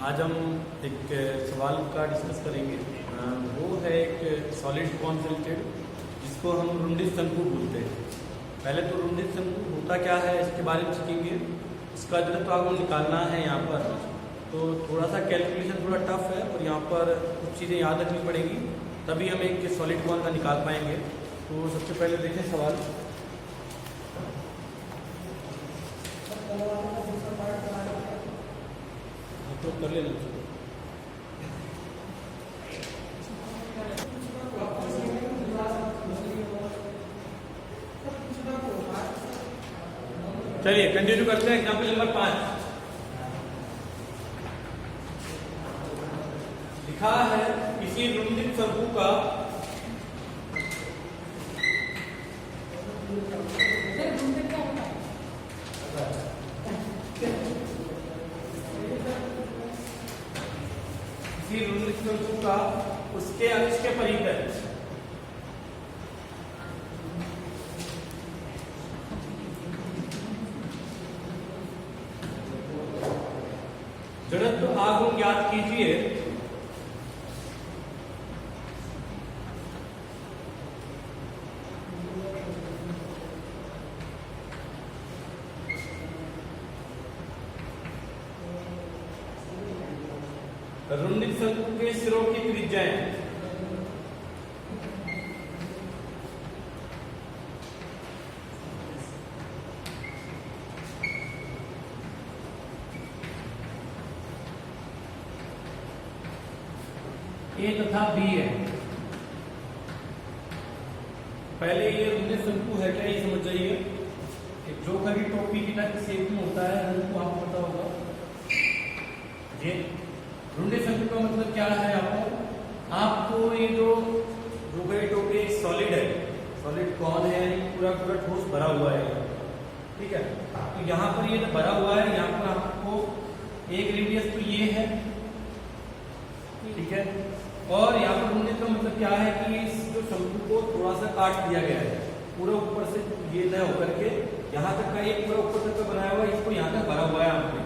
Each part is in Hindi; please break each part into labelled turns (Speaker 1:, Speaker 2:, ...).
Speaker 1: आज हम एक सवाल का डिस्कस करेंगे। वो है एक सॉलिड कॉन से रिलेटेड, जिसको हम रुंडित शंकु बोलते हैं। पहले तो रुंडित शंकु होता क्या है इसके बारे में सीखेंगे। इसका जड़त्व आगम निकालना है यहाँ पर, तो थोड़ा सा कैलकुलेशन थोड़ा टफ है और यहाँ पर कुछ चीज़ें याद रखनी पड़ेगी, तभी हम एक सॉलिड कॉन का निकाल पाएंगे। तो सबसे पहले देखें सवाल। तो कर लेना चलिए कंटिन्यू करते हैं। एग्जाम्पल नंबर 5 लिखा है, किसी रुंदित शंकु का रुंदित शंकु का उसके अक्ष के परितल जड़त्व आघूर्ण ज्ञात कीजिए। रुंदित शंकु के सिरों की त्रिज्याएं ए तथा बी है। पहले ये रुंदित शंकु है क्या, ये समझ जाइए। जो कभी टोपी की तरह शेप में होता है, हमको आपको पता होगा। ये रुंदित शंकु का मतलब क्या है? आपको ये जो रुगई टोपी एक सॉलिड है, सॉलिड कौन है, पूरा पूरा ठोस भरा हुआ है, ठीक है। तो यहाँ पर ये जो भरा हुआ है, यहाँ पर आपको एक रेडियस तो ये है, ठीक है। और यहाँ पर रुंदित का मतलब क्या है कि इस जो शंकु को थोड़ा सा काट दिया गया है, पूरा ऊपर से ये न होकर के यहाँ तक का, ये पूरा ऊपर तक का बनाया हुआ है, इसको यहाँ तक भरा हुआ है आपने।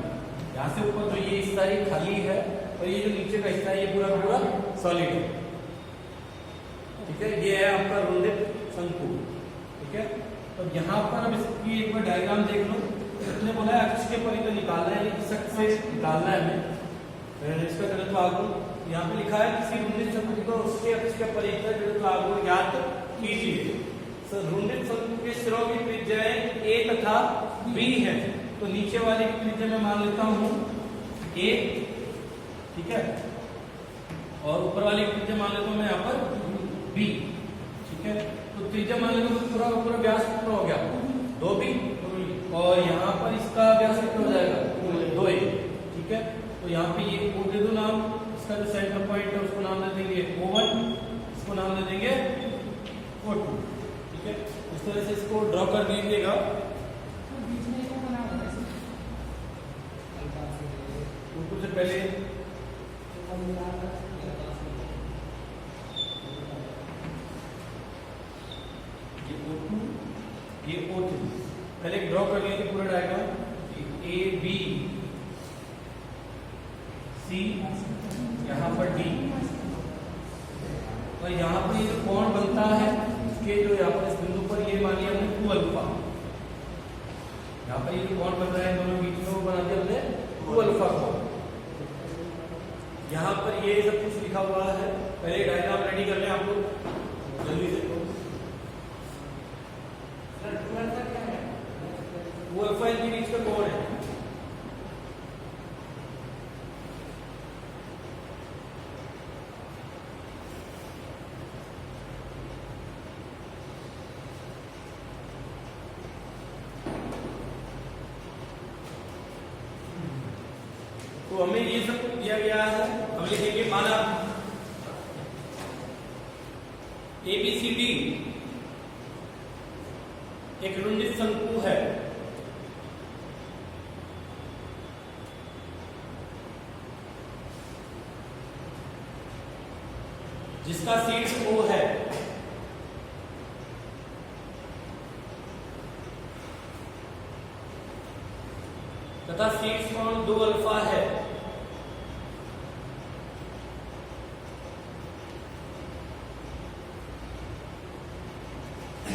Speaker 1: यहाँ से ऊपर जो ये हिस्सा ये खाली है और ये जो नीचे का हिस्सा है ये पूरा पूरा सॉलिड है, ठीक है। ये है आपका रुंदित शंकु, ठीक है। तो यहाँ पर अब इसकी एक बार डायग्राम देख लो। इसने बोला है अक्ष के परितल निकालना है, इस अक्ष से निकालना है हमें इसका जड़त्व आघूर्ण। यहाँ पे लिखा है किसी रुंदित शंकु को उसके अक्ष के परितल जड़त्व आघूर्ण ज्ञात कीजिए। रुंदित शंकु के सिरों की त्रिज्याएं ए तथा बी है। तो नीचे वाले की त्रिज्या मैं मान लेता हूँ ए, ठीक है, और ऊपर वाले की त्रिज्या मान लेता हूँ मैं यहाँ पर बी, ठीक है। तो त्रिज्या मान लेता हूँ, पूरा पूरा व्यास कितना हो गया, 2b, और यहाँ पर इसका व्यास कितना हो जाएगा, 2a, ठीक है। तो यहाँ पे ये ओ दे दो नाम, इसका जो सेंटर पॉइंट है उसको नाम दे देंगे O1, इसको नाम दे देंगे O2, ठीक है। इस तरह से इसको ड्रॉ कर दीजिएगा। O2 से पहले ये O2 पहले ड्रॉ कर लीजिए पूरा डायग्राम। A B C, यहाँ पर D, और यहाँ पर ये जो कोण बनता है इसके जो यहाँ पर इस बिंदु पर ये मान लिया हमने 2 अल्फा। यहाँ पर ये जो कोण बन रहा है दोनों बीच में, वो बना दिया हमने 2 अल्फा कोण। यहाँ पर ये सब कुछ लिखा हुआ है। पहले डायग्राम रेडी कर लें आप लोग जल्दी से। वो अल्फा इनके बीच का कोण है। तो हमें ये सब दिया गया है। हम लिखेंगे माना ABCD एक रुंदित शंकु है, जिसका शीर्ष O है, तथा शीर्ष कोण 2 अल्फा है।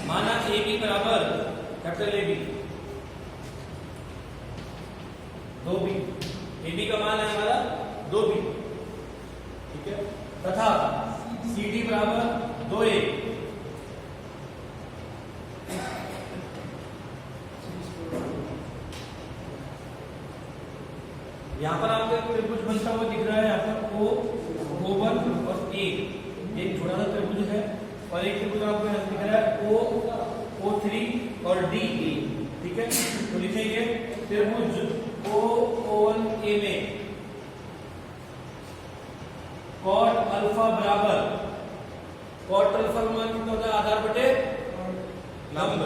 Speaker 1: माना ए बी बराबर capital A B 2b, A B का मान है हमारा 2b, ठीक है, तथा सी डी बराबर 2a, यहाँ पर आपको एक त्रिभुज बनता हुआ दिख रहा है, यहाँ पर O, O1 और A, एक छोटा सा त्रिभुज है, और एक त्रिभुज आपको यहाँ दिख रहा है O, O3 और D, ठीक है। तो लिखेंगे त्रिभुज O, O1A में कॉट अल्फा बराबर, कॉट अल्फा का मान कितना होता है, आधार बटे लंब,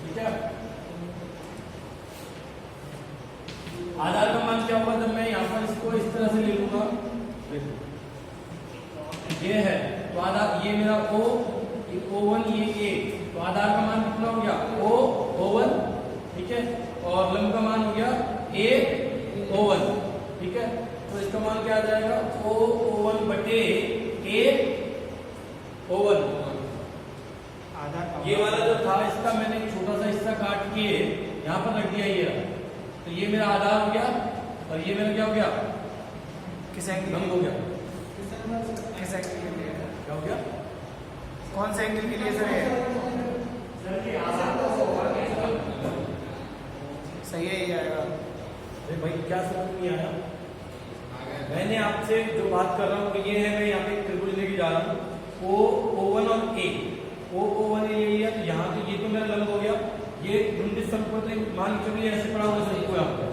Speaker 1: ठीक है। आधार का मान क्या होगा, जब मैं यहाँ पर इसको इस तरह से ले लूंगा, ये है तो आधार, ये मेरा O, O1 ये A, तो आधार का मान कितना हो गया O, O1, ठीक है, और लंब का मान हो गया A, O1, ठीक है। तो इसका मान क्या आ जाएगा, O, O1 बटे A, O1। ये वाला जो था इसका मैंने एक छोटा सा हिस्सा काट के यहाँ पर रख दिया, ये तो ये मेरा आधार हो गया, और ये मेरा क्या हो गया,
Speaker 2: किस एंगल
Speaker 1: लंब हो गया,
Speaker 2: किस एंगल के लिए,
Speaker 1: क्या हो गया,
Speaker 2: कौन से एंगल के लिए सर ये सही है, ये आएगा।
Speaker 1: अरे भाई क्या समझ नहीं आया, मैंने आपसे जो बात कर रहा हूँ ये है, मैं यहाँ पे एक त्रिभुज लेके जा रहा हूँ, O, O1 और A, O, O1 ले लिया, तो यहाँ तो ये तो मेरा लंब हो गया, ये रुंडिस शंकु मान के चलिए ऐसे पड़ा हुआ शंकु है आपका,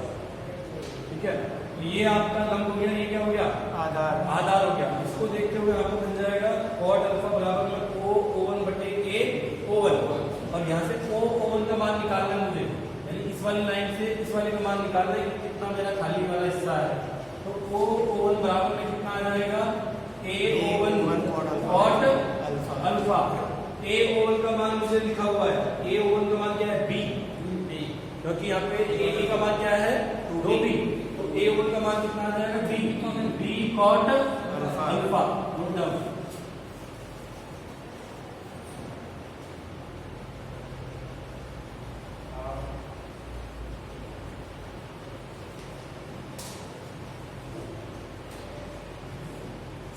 Speaker 1: ठीक है, तो ये आपका लंब हो गया, ये क्या हो गया,
Speaker 2: आधार,
Speaker 1: आधार हो गया। इसको देखते हुए आपको बन जाएगा कॉट अल्फा बराबर में O, O1 बटे A, O1, और यहाँ से O, O1 का मान निकालना है मुझे, यानी इस वाली लाइन से इस वाले का मान निकालना है, कितना मेरा खाली वाला हिस्सा है, तो O, O1 बराबर में कितना आ जाएगा, A, O1 cot alpha, A, O1 का मान मुझे लिखा हुआ है, A, O1 का मान क्या है B, क्योंकि यहाँ पे A, B का मान क्या है 2B, तो A, O1 का मान कितना आ जाएगा B cot alpha, note down.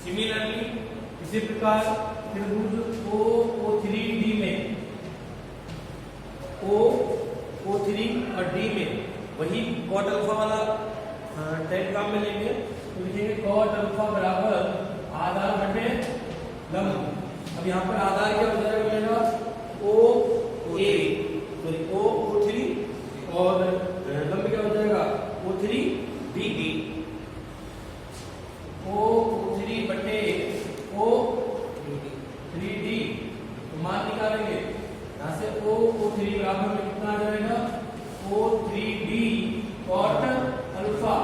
Speaker 1: Similarly इसी प्रकार त्रिभुज O, O3D में O, O3 और D में वही कॉट अल्फा वाला टेन काम में लेंगे, तो लिखेंगे कॉट अल्फा बराबर आधार बटे लंब। अब यहाँ पर आधार क्या हो जाएगा मेरा OA, सॉरी O3 और लंब क्या हो जाएगा O3D, O3 बटे O3D, तो मान निकालेंगे यहाँ से O3 बराबर में कितना आ जाएगा O3D कॉट अल्फा,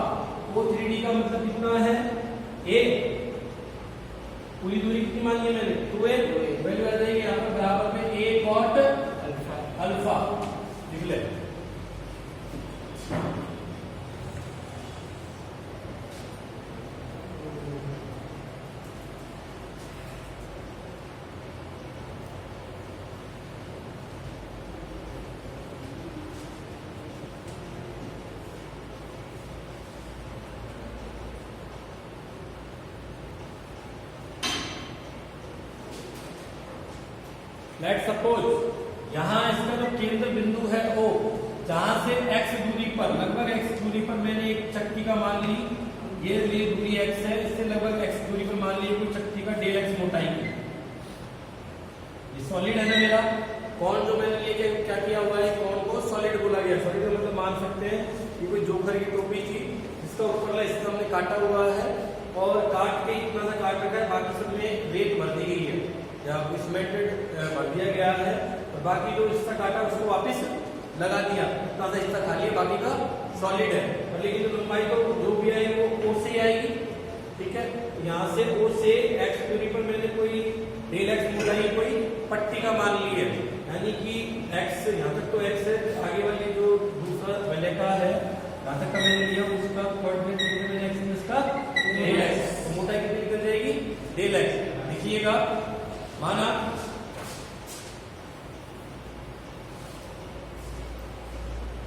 Speaker 1: O3D का मतलब कितना है A, पूरी दूरी कितनी मानी है मैंने 2A, वैल्यू आ जाएगी यहाँ पर बराबर में A कॉट अल्फा, लिख ले। लेट सपोज यहाँ इसका जो केंद्र बिंदु है O, जहां से x दूरी पर, लगभग x दूरी पर मैंने एक चक्की का मान ली, ये दूरी x है, इससे लगभग x दूरी पर मान ली कोई चक्की का डेल x मोटाई की, ये सॉलिड है ना मेरा, कौन जो मैंने लेके क्या किया हुआ है, कौन को सॉलिड बोला गया, सॉलिड का मतलब मान सकते हैं कि कोई जोकर की टोपी थी, इसका ऊपर वाला हिस्सा हमने काटा हुआ है, और काट के इतना सा काट रखा है, बाकी सब में रेत भर दी गई है या सिमेंटेड भर दिया गया है, और बाकी जो हिस्सा काटा उसको वापस लगा दिया, इतना सा हिस्सा खाली है, बाकी का सॉलिड है, और लेकिन लंबाई तो जो भी आएगी वो O से आएगी, ठीक है। यहाँ से O से x दूरी पर मैंने कोई डेल x मोटाई कोई पट्टी का मान ली है, यानी कि x यहाँ तक तो x है, आगे वाली जो दूसरा वलय है यहाँ तक का मैंने लिया, उसका कोऑर्डिनेट मैंने x में इसका डेल x, मोटाई कितनी निकल जाएगी डेल x, लिखिएगा। माना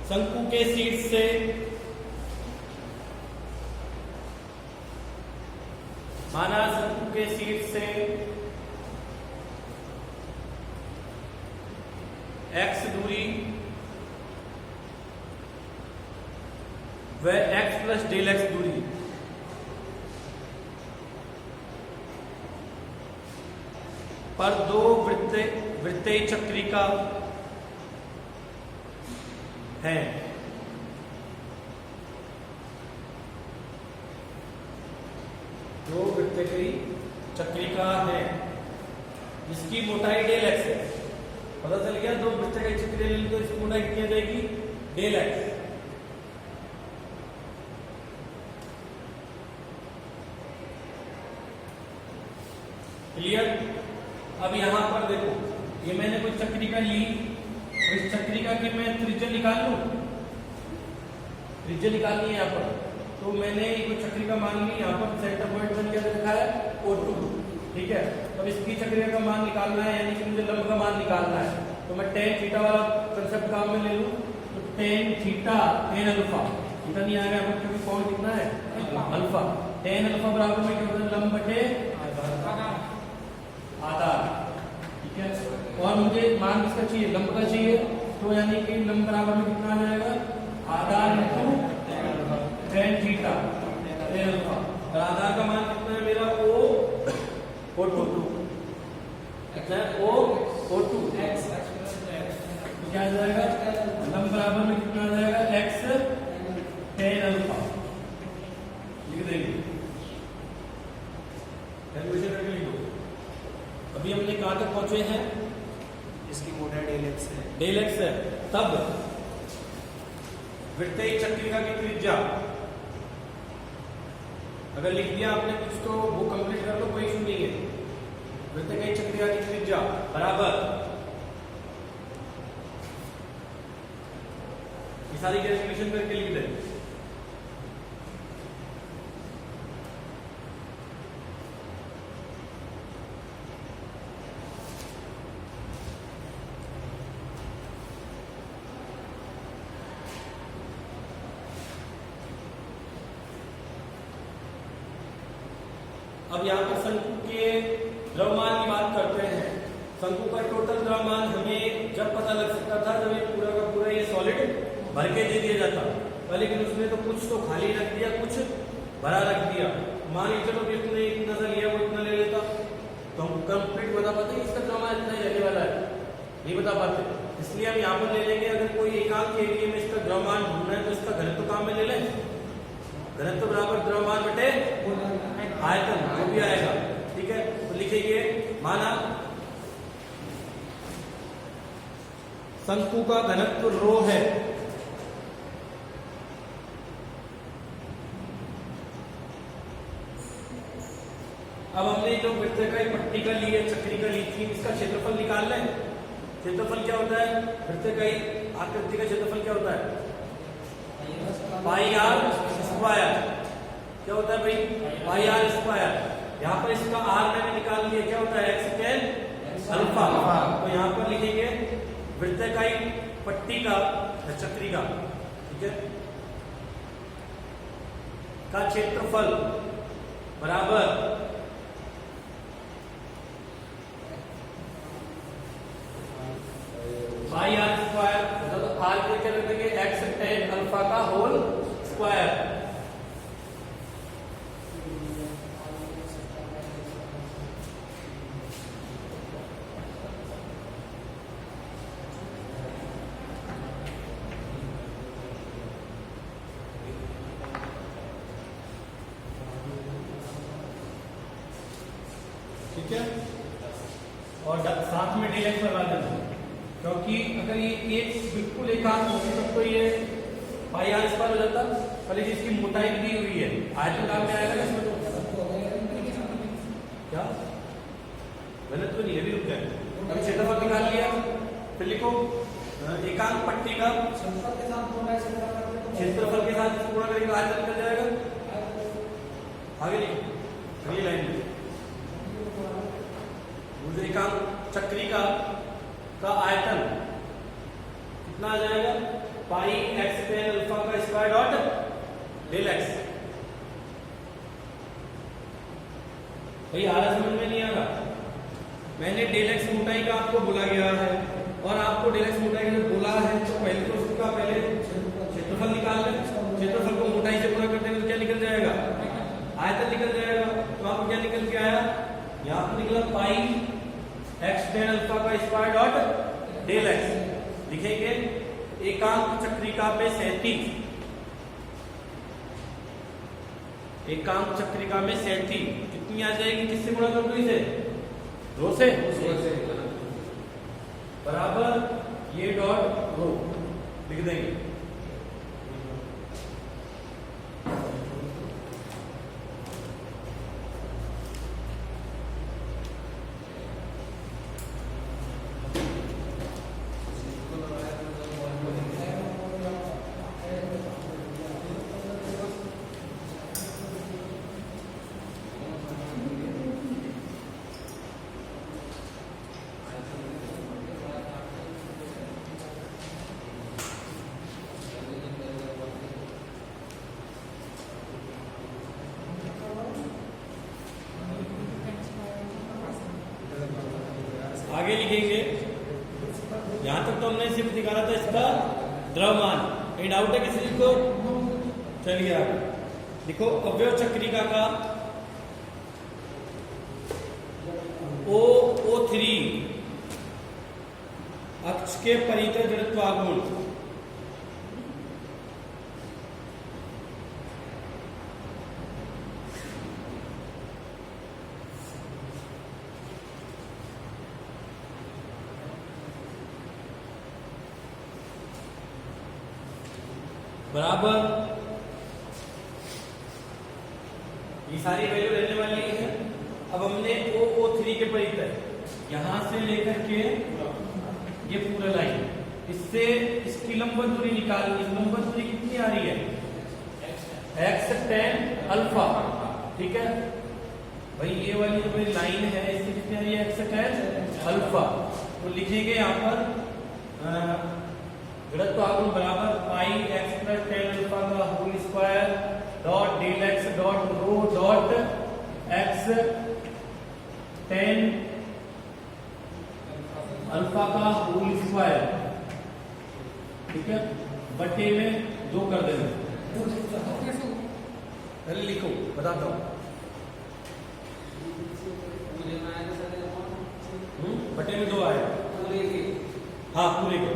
Speaker 1: शंकु के शीर्ष से माना शंकु के शीर्ष से x दूरी व x प्लस डेल x दूरी पर दो वृत्तीय चक्रिका है। दो वृत्तीय चक्रिका है जिसकी मोटाई डेल x है। पता चल गया, दो वृत्तीय चक्रिका ले ली तो इसकी मोटाई कितनी आ जाएगी, डेल x। क्लियर। अब यहां पर देखो, ये मैंने कोई चक्रिका ली, तो इस चक्रिका की मैं त्रिज्या निकाल लूं, त्रिज्या निकालनी है यहाँ पर। तो मैंने कोई चक्रिका मान ली, यहाँ पर सेंटर पॉइंट बन क्या लिखा है, O2, ठीक है। अब इसकी चक्रिका का मान निकालना है, यानी कि मुझे लंब का मान निकालना है। तो मैं tan थीटा वाला कंसेप्ट काम में ले लूं, तो tan theta tan alpha, theta नहीं आएगा यहाँ पर क्योंकि कौन कितना है, अल्फा। tan अल्फा बराबर में क्या होता है, लंब बटे आधार, ठीक है। और मुझे मान किसका चाहिए, लंब का चाहिए, तो यानी कि लंब बराबर में कितना आ जाएगा, आधार into tan theta tan alpha. और आधार का मान कितना है मेरा, O2 कितना है, O2 तो क्या आ जाएगा, लंब बराबर में कितना आ जाएगा, x tan अल्फा लिख देंगे, कैलकुलेशन करके लिख दो। अभी हमने कहां तक पहुंचे हैं,
Speaker 2: इसकी मोटाई डेल x है,
Speaker 1: डेल x है। तब वृत्तीय चक्रिका की त्रिज्या अगर लिख दिया आपने कुछ तो वो कंप्लीट कर लो, कोई इशू नहीं है। वृत्तीय चक्रिका की त्रिज्या बराबर, ये सारी कैलकुलेशन करके लिख दें। अब यहाँ पर शंकु के द्रव्यमान की बात करते हैं। शंकु का टोटल द्रव्यमान हमें जब पता लग सकता था जब ये पूरा का पूरा ये सॉलिड भर के दे दिया जाता, लेकिन उसमें तो कुछ तो खाली रख दिया, कुछ भरा रख दिया। मान लीजिए चलो इसने इतना सा लिया, वो इतना ले लेता, तो हम कंप्लीट बता पाते इसका द्रव्यमान इतना ही रहने वाला है, नहीं बता पाते। इसलिए हम यहाँ पर ले लेंगे, अगर कोई एकांक एरिया में इसका द्रव्यमान ढूंढना है तो इसका घनत्व काम में ले लें, घनत्व बराबर द्रव्यमान बटे आयतन, जो भी आएगा, ठीक है। तो लिखिए, माना शंकु का घनत्व रो है, अब हमने जो वृत्ताकार पट्टिका ली है, चक्रिका ली थी, इसका क्षेत्रफल निकाल लें। क्षेत्रफल क्या होता है, वृत्ताकार आकृति का क्षेत्रफल क्या होता है, पाई आर स्क्वायर। क्या होता है भाई, पाई आर स्क्वायर। यहाँ पर इसका आर मैंने निकाल लिया, क्या होता है, एक्स tan अल्फा। तो यहाँ पर लिखेंगे वृत्ताकार पट्टिका चक्रिका, ठीक है, का क्षेत्रफल बराबर पाई आर स्क्वायर, मतलब आर के क्या रख देंगे, एक्स tan अल्फा का होल स्क्वायर। ठीक है, और साथ में डेल एक्स लगा देना, क्योंकि अगर ये एक बिल्कुल एकांक होती तब तो ये पाई आर स्क्वायर हो जाता, पर इसकी मोटाई दी हुई है, आयतन काम में आएगा इसमें, तो क्या गलत तो नहीं है, भी रुक जाए। अब क्षेत्रफल निकाल लिया, फिर लिखो एकांक पट्टी का क्षेत्रफल के साथ पूरा करेंगे, आयतन निकल जाएगा। आगे लिखो अगली लाइन में, एकांक चक्रिका का आयतन कितना आ जाएगा, पाई एक्स टेन अल्फा का स्क्वायर डॉट डेल एक्स। भाई आ रहा समझ में नहीं आ रहा? मैंने डेल एक्स मोटाई का आपको बोला गया है और आपको डेल एक्स मोटाई का बोला है तो पहले तो उसका पहले क्षेत्रफल निकाल लें। क्षेत्रफल को मोटाई से गुणा करते हैं तो क्या निकल जाएगा? आयतन निकल जाएगा। तो आपको क्या निकल के आया? यहाँ पर निकला पाई एक्स टेन अल्फा का स्क्वायर डॉट डेल एक्स। लिखेंगे एकांक चक्रिका पे 37, एकांक चक्रिका में 37 कितनी आ जाएगी? किससे गुणा कर दो इसे? रो से बराबर ये डॉट रो लिख देंगे। आगे लिखेंगे। यहां तक तो हमने सिर्फ निकाला था इसका द्रव्यमान। कहीं डाउट है किसी को? चलिए आगे देखो। अवयव चक्रिका का O3 अक्ष के परितः जड़त्व आघूर्ण बराबर ये सारी वैल्यू रहने वाली है। अब हमने O3 के परितः यहां से लेकर के ये पूरा लाइन, इससे इसकी लंबवत दूरी निकालनी। लंबवत दूरी कितनी आ रही है? X tan alpha. ठीक है भाई, ये वाली जो मेरी लाइन है इससे कितनी आ रही है? X tan alpha. तो लिखेंगे यहाँ पर जड़त्व आघूर्ण बराबर pi x plus tan alpha का whole square dot del x dot rho dot x tan alpha का होल स्क्वायर। ठीक है, बटे में 2 कर देना। पहले लिखो, बताता हूं। बटे में 2 आए। हाँ पूरे के।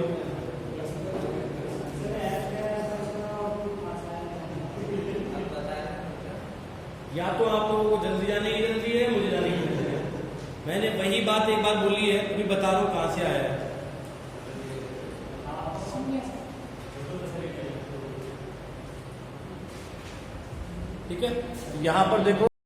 Speaker 1: या तो आप लोगों को जल्दी जाने की जल्दी है, मुझे जाने की जल्दी है। मैंने वही बात एक बार बोली है, अभी बता रहा हूं कहां से आया है। ठीक है, यहां पर देखो